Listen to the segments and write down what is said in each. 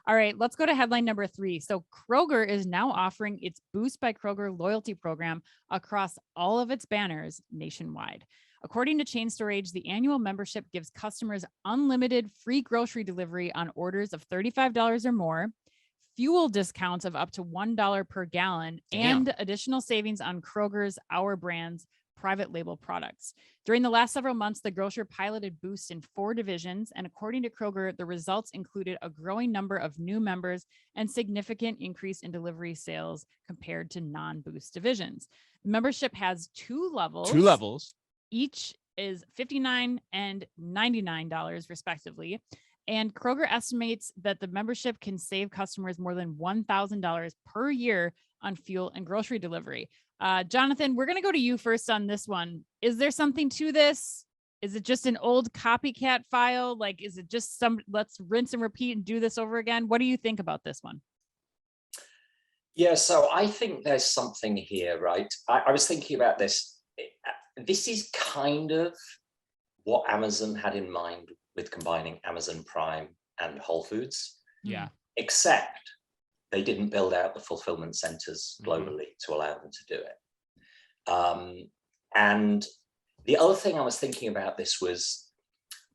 All right, let's go to headline number 3. So Kroger is now offering its Boost by Kroger loyalty program across all of its banners nationwide. According to Chain Store Age, the annual membership gives customers unlimited free grocery delivery on orders of $35 or more, fuel discounts of up to $1 per gallon, and additional savings on Kroger's Our Brands private label products. During the last several months, the grocer piloted Boost in 4 divisions, and according to Kroger, the results included a growing number of new members and significant increase in delivery sales compared to non-Boost divisions. Membership has 2 levels. 2 levels. Each is $59 and $99 respectively. And Kroger estimates that the membership can save customers more than $1,000 per year on fuel and grocery delivery. Jonathan, we're going to go to you first on this one. Is there something to this? Is it just an old copycat file? Like, is it just let's rinse and repeat and do this over again? What do you think about this one? Yeah, so I think there's something here, right? I was thinking about this. This is kind of what Amazon had in mind with combining Amazon Prime and Whole Foods. Yeah. Except they didn't build out the fulfillment centers globally to allow them to do it. And the other thing I was thinking about this was,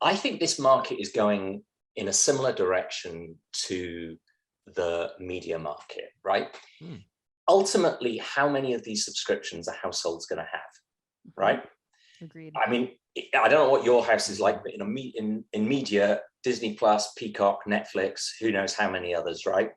I think this market is going in a similar direction to the media market, right? Ultimately, how many of these subscriptions a household's going to have, right? Agreed. I mean, I don't know what your house is like, but in media, Disney Plus, Peacock, Netflix, who knows how many others, right?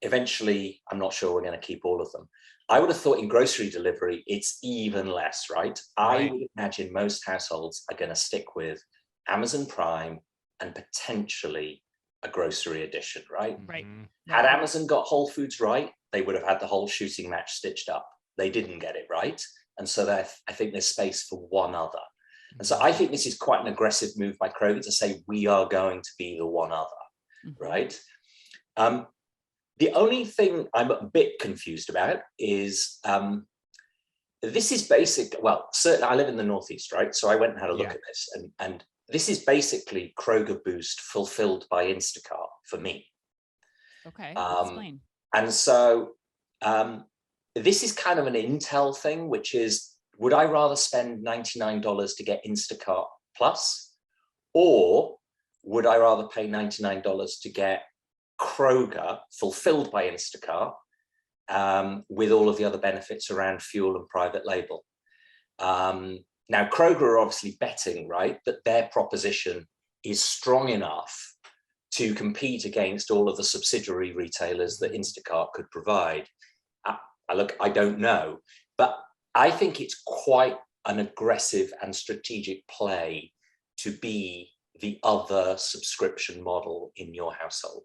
Eventually, I'm not sure we're going to keep all of them. I would have thought in grocery delivery, it's even less, right? I would imagine most households are going to stick with Amazon Prime and potentially a grocery edition, right? Right. Had Amazon got Whole Foods right, they would have had the whole shooting match stitched up. They didn't get it right. And so I think there's space for one other. And so I think this is quite an aggressive move by Kroger to say, we are going to be the one other, right? The only thing I'm a bit confused about is this is basic. Well, certainly I live in the Northeast, right? So I went and had a look at this, and this is basically Kroger Boost fulfilled by Instacart for me. Okay, explain. And so this is kind of an Intel thing, which is, would I rather spend $99 to get Instacart Plus, or would I rather pay $99 to get Kroger fulfilled by Instacart with all of the other benefits around fuel and private label? Now, Kroger are obviously betting, right, that their proposition is strong enough to compete against all of the subsidiary retailers that Instacart could provide. I don't know, but I think it's quite an aggressive and strategic play to be the other subscription model in your household.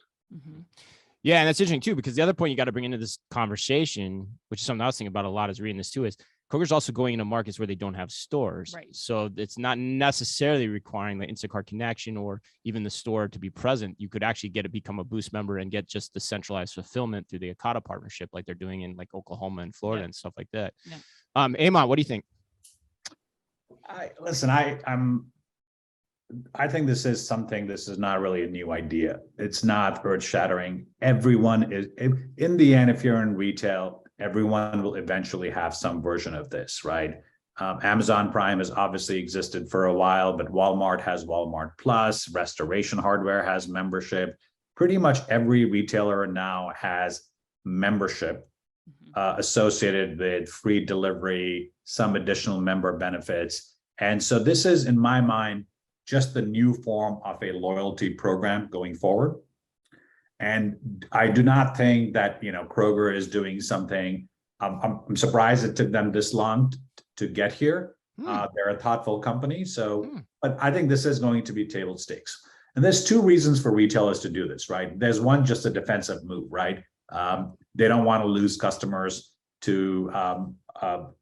Yeah, and that's interesting too, because the other point you got to bring into this conversation, which is something I was thinking about a lot as reading this too, is Kroger's also going into markets where they don't have stores. Right. So it's not necessarily requiring the Instacart connection or even the store to be present. You could actually become a Boost member and get just the centralized fulfillment through the Ocado partnership, like they're doing in like Oklahoma and Florida and stuff like that. Amon, what do you think? I think this is not really a new idea. It's not earth shattering. Everyone is, in the end, if you're in retail, everyone will eventually have some version of this, right? Amazon Prime has obviously existed for a while, but Walmart has Walmart Plus, Restoration Hardware has membership. Pretty much every retailer now has membership associated with free delivery, some additional member benefits. And so this is, in my mind, just the new form of a loyalty program going forward. And I do not think that, Kroger is doing something. I'm surprised it took them this long to get here. They're a thoughtful company. But I think this is going to be table stakes. And there's 2 reasons for retailers to do this, right? There's one, just a defensive move, right? They don't want to lose customers to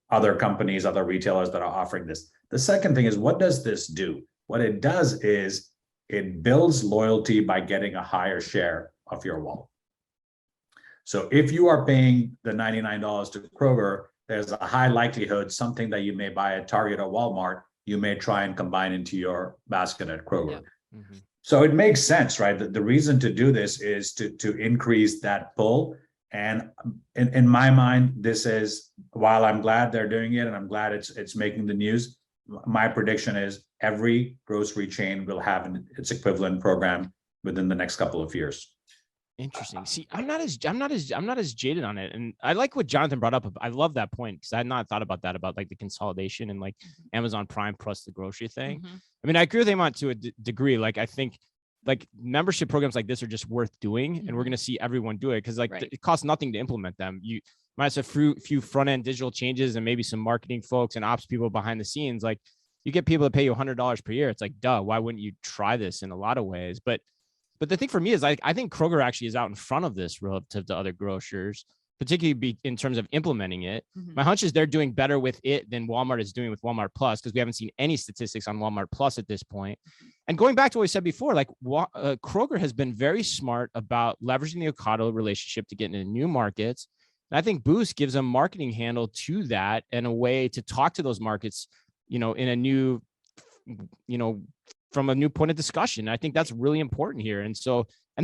other companies, other retailers that are offering this. The second thing is, what does this do? What it does is it builds loyalty by getting a higher share of your wallet. So if you are paying the $99 to Kroger, there's a high likelihood something that you may buy at Target or Walmart, you may try and combine into your basket at Kroger. So it makes sense, right? The reason to do this is to increase that pull. And in my mind, this is, while I'm glad they're doing it and I'm glad it's making the news, my prediction is every grocery chain will have its equivalent program within the next couple of years. Interesting. See, I'm not as jaded on it, and I like what Jonathan brought up. I love that point because I had not thought about that, about like the consolidation and like Amazon Prime plus the grocery thing. I mean, I agree with him on to a degree. Like, I think like membership programs like this are just worth doing, and we're going to see everyone do it because like it costs nothing to implement them. You might have a few front end digital changes and maybe some marketing folks and ops people behind the scenes. Like, you get people to pay you $100 per year. It's like, duh, why wouldn't you try this in a lot of ways? But the thing for me is I think Kroger actually is out in front of this relative to other grocers, particularly in terms of implementing it. My hunch is they're doing better with it than Walmart is doing with Walmart Plus, because we haven't seen any statistics on Walmart Plus at this point. And going back to what we said before, like Kroger has been very smart about leveraging the Ocado relationship to get into new markets. And I think Boost gives a marketing handle to that and a way to talk to those markets, in a new, from a new point of discussion. I think that's really important here. And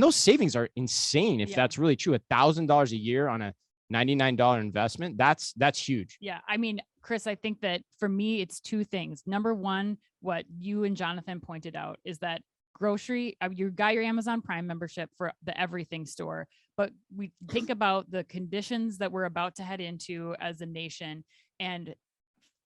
those savings are insane. If that's really true, $1,000 a year on a $99 investment, that's huge. Yeah. I mean, Chris, I think that for me, it's two things. Number one, what you and Jonathan pointed out is that you got your Amazon Prime membership for the everything store, but we think about the conditions that we're about to head into as a nation, and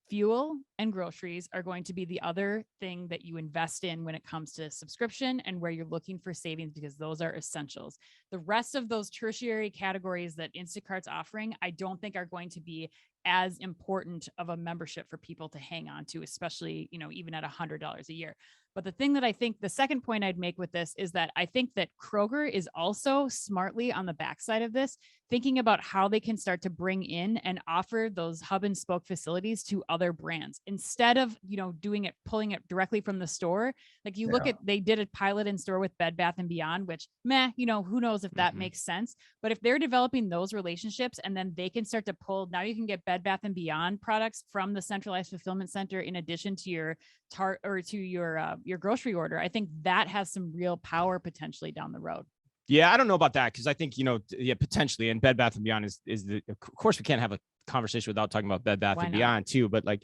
fuel and groceries are going to be the other thing that you invest in when it comes to subscription and where you're looking for savings, because those are essentials. The rest of those tertiary categories that Instacart's offering, I don't think are going to be as important of a membership for people to hang on to, especially, even at $100 a year. But the thing that I think, the second point I'd make with this is that I think that Kroger is also smartly on the backside of this, thinking about how they can start to bring in and offer those hub and spoke facilities to other brands instead of, pulling it directly from the store. Like you look at, they did a pilot in store with Bed Bath & Beyond, which who knows if that makes sense. But if they're developing those relationships and then they can start to pull, now you can get Bed Bath & Beyond products from the centralized fulfillment center in addition to your your grocery order. I think that has some real power potentially down the road. Yeah, I don't know about that, because I think, potentially, and Bed Bath & Beyond is of course we can't have a conversation without talking about Bed Bath & Beyond too, but like,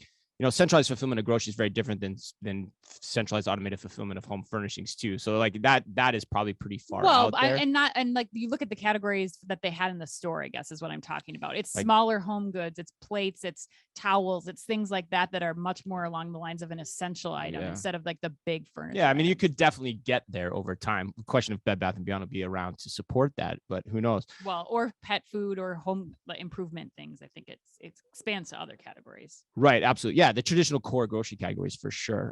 centralized fulfillment of groceries is very different than centralized automated fulfillment of home furnishings too. So like that is probably pretty far out there. And like you look at the categories that they had in the store, I guess is what I'm talking about. It's like smaller home goods, it's plates, it's towels, it's things like that are much more along the lines of an essential item instead of like the big furniture. Yeah, I mean, you could definitely get there over time. The question of Bed Bath & Beyond will be around to support that, but who knows? Well, or pet food or home improvement things. I think it expands to other categories. Right, absolutely. Yeah, the traditional core grocery categories for sure.